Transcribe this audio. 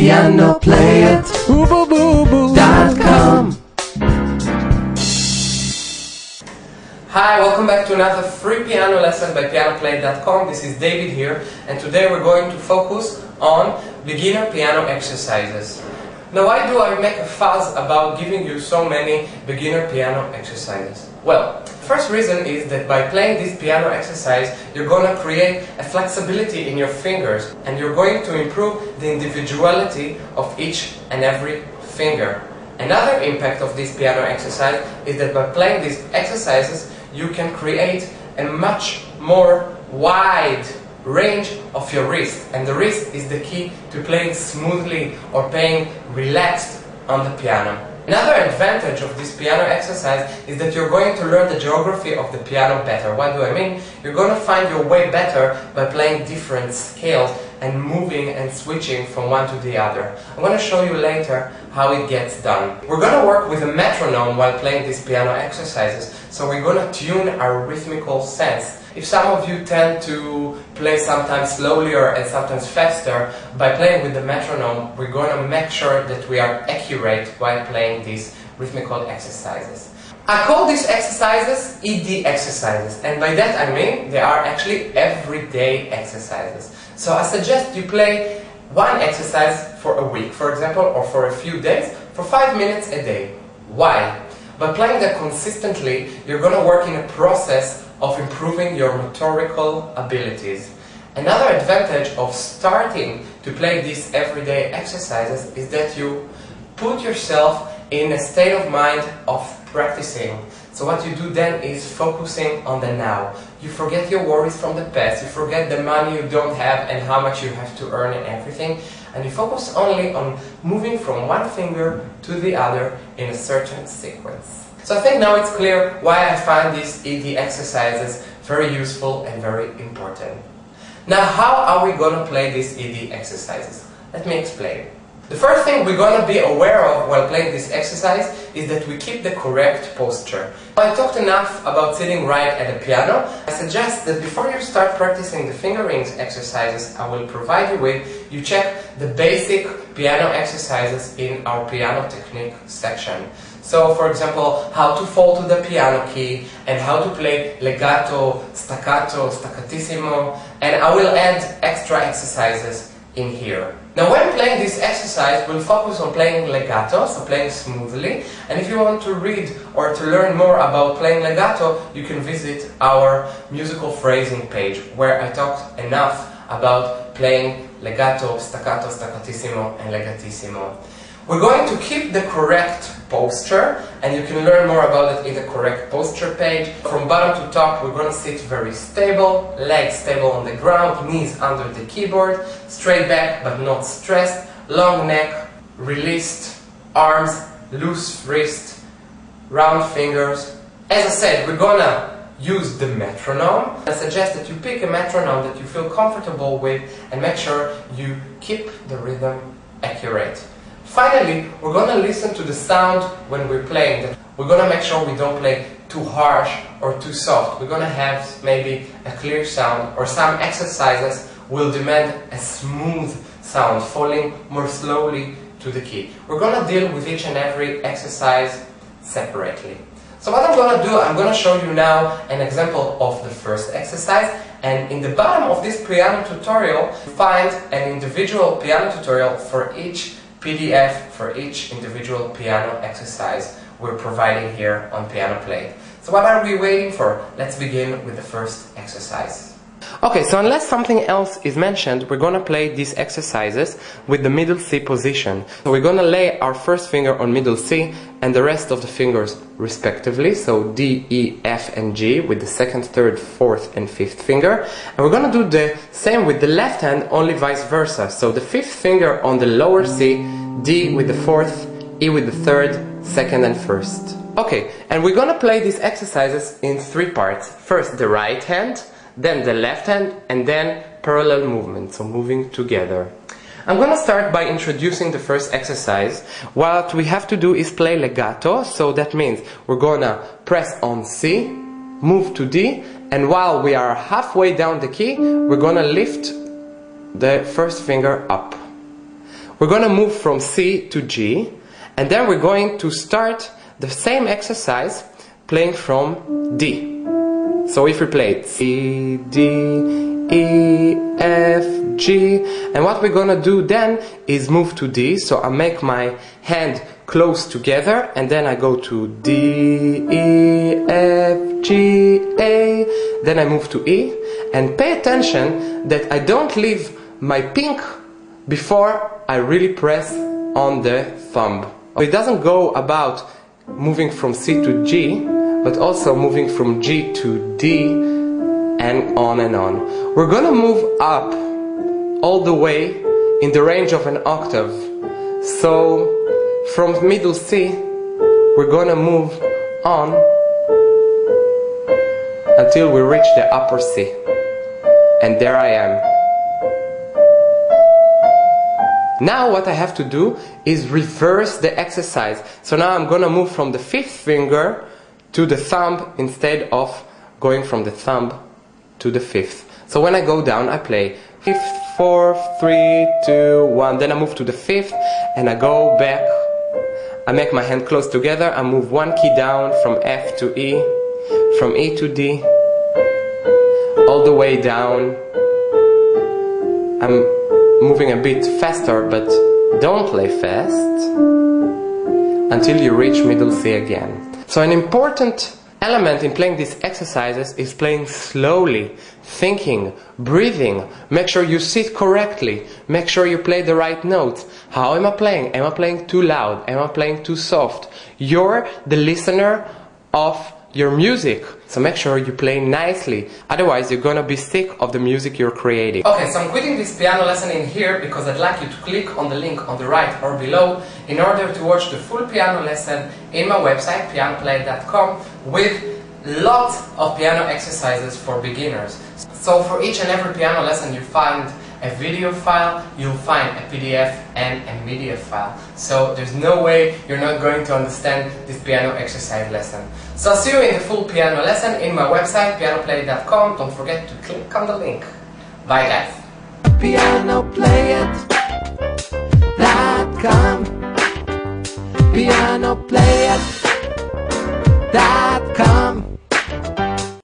Piano-Play-It.com. Hi, welcome back to another free piano lesson by Piano-Play-It.com. This is David here, and today we're going to focus on beginner piano exercises. Now, why do I make a fuss about giving you so many beginner piano exercises? Well, first reason is that by playing this piano exercise, you're going to create a flexibility in your fingers, and you're going to improve the individuality of each and every finger. Another impact of this piano exercise is that by playing these exercises, you can create a much more wide range of your wrist, and the wrist is the key to playing smoothly or playing relaxed on the piano. Another advantage of this piano exercise is that you're going to learn the geography of the piano better. What do I mean? You're going to find your way better by playing different scales and moving and switching from one to the other. I'm going to show you later how it gets done. We're going to work with a metronome while playing these piano exercises, so we're going to tune our rhythmical sense. If some of you tend to play sometimes slower and sometimes faster, by playing with the metronome, we're going to make sure that we are accurate while playing these rhythmical exercises. I call these exercises ED exercises, and by that I mean they are actually everyday exercises. So I suggest you play one exercise for a week, for example, or for a few days, for 5 minutes a day. Why? By playing that consistently, you're going to work in a process of improving your motorical abilities. Another advantage of starting to play these everyday exercises is that you put yourself in a state of mind of practicing. So what you do then is focusing on the now. You forget your worries from the past, you forget the money you don't have and how much you have to earn and everything, and you focus only on moving from one finger to the other in a certain sequence. So I think now it's clear why I find these ED exercises very useful and very important. Now, how are we going to play these ED exercises? Let me explain. The first thing we're going to be aware of while playing this exercise is that we keep the correct posture. I talked enough about sitting right at the piano. I suggest that before you start practicing the finger rings exercises I will provide you with, you check the basic piano exercises in our piano technique section. So, for example, how to fall to the piano key, and how to play legato, staccato, staccatissimo, and I will add extra exercises in here. Now, when playing this exercise, we'll focus on playing legato, so playing smoothly, and if you want to read or to learn more about playing legato, you can visit our musical phrasing page, where I talked enough about playing legato, staccato, staccatissimo, and legatissimo. We're going to keep the correct posture, and you can learn more about it in the correct posture page. From bottom to top, we're going to sit very stable, legs stable on the ground, knees under the keyboard, straight back but not stressed, long neck, released, arms, loose wrist, round fingers. As I said, we're going to use the metronome. I suggest that you pick a metronome that you feel comfortable with and make sure you keep the rhythm accurate. Finally, we're going to listen to the sound when we're playing. We're going to make sure we don't play too harsh or too soft. We're going to have maybe a clear sound, or some exercises will demand a smooth sound, falling more slowly to the key. We're going to deal with each and every exercise separately. So what I'm going to do, I'm going to show you now an example of the first exercise, and in the bottom of this piano tutorial, you find an individual piano tutorial for each PDF, for each individual piano exercise we're providing here on Piano-Play-It. So what are we waiting for? Let's begin with the first exercise. Okay, so unless something else is mentioned, we're going to play these exercises with the middle C position. So we're going to lay our first finger on middle C and the rest of the fingers respectively, so D, E, F and G with the second, third, fourth and fifth finger. And we're going to do the same with the left hand, only vice versa. So the fifth finger on the lower C, D with the fourth, E with the third, second and first. Okay, and we're going to play these exercises in three parts. First the right hand, then the left hand, and then parallel movement, so moving together. I'm going to start by introducing the first exercise. What we have to do is play legato, so that means we're going to press on C, move to D, and while we are halfway down the key, we're going to lift the first finger up. we're going to move from C to G, and then we're going to start the same exercise playing from D. So if we play C, D, E, F, G, and what we're gonna do then is move to D. So I make my hand close together, and then I go to D, E, F, G, A, then I move to E, and pay attention that I don't leave my pink before I really press on the thumb. It doesn't go about moving from C to G, but also moving from G to D, and on and on. We're gonna move up all the way in the range of an octave. So from middle C, we're gonna move on until we reach the upper C. And there I am. Now what I have to do is reverse the exercise. So now I'm gonna move from the fifth finger to the thumb instead of going from the thumb to the fifth. So when I go down, I play fifth, fourth, 3, 2, 1. Then I move to the fifth and I go back. I make my hand close together. I move one key down from F to E, from E to D, all the way down. I'm moving a bit faster, but don't play fast until you reach middle C again. So an important element in playing these exercises is playing slowly, thinking, breathing. Make sure you sit correctly. Make sure you play the right notes. How am I playing? Am I playing too loud? Am I playing too soft? You're the listener of your music, so make sure you play nicely, otherwise you're gonna be sick of the music you're creating. Okay, so I'm quitting this piano lesson in here because I'd like you to click on the link on the right or below in order to watch the full piano lesson in my website, Piano-Play-It.com, with lots of piano exercises for beginners. So for each and every piano lesson you find a video file, you'll find a PDF and a media file. So there's no way you're not going to understand this piano exercise lesson. So I'll see you in the full piano lesson in my website, Piano-Play-It.com. Don't forget to click on the link. Bye guys. Piano Play.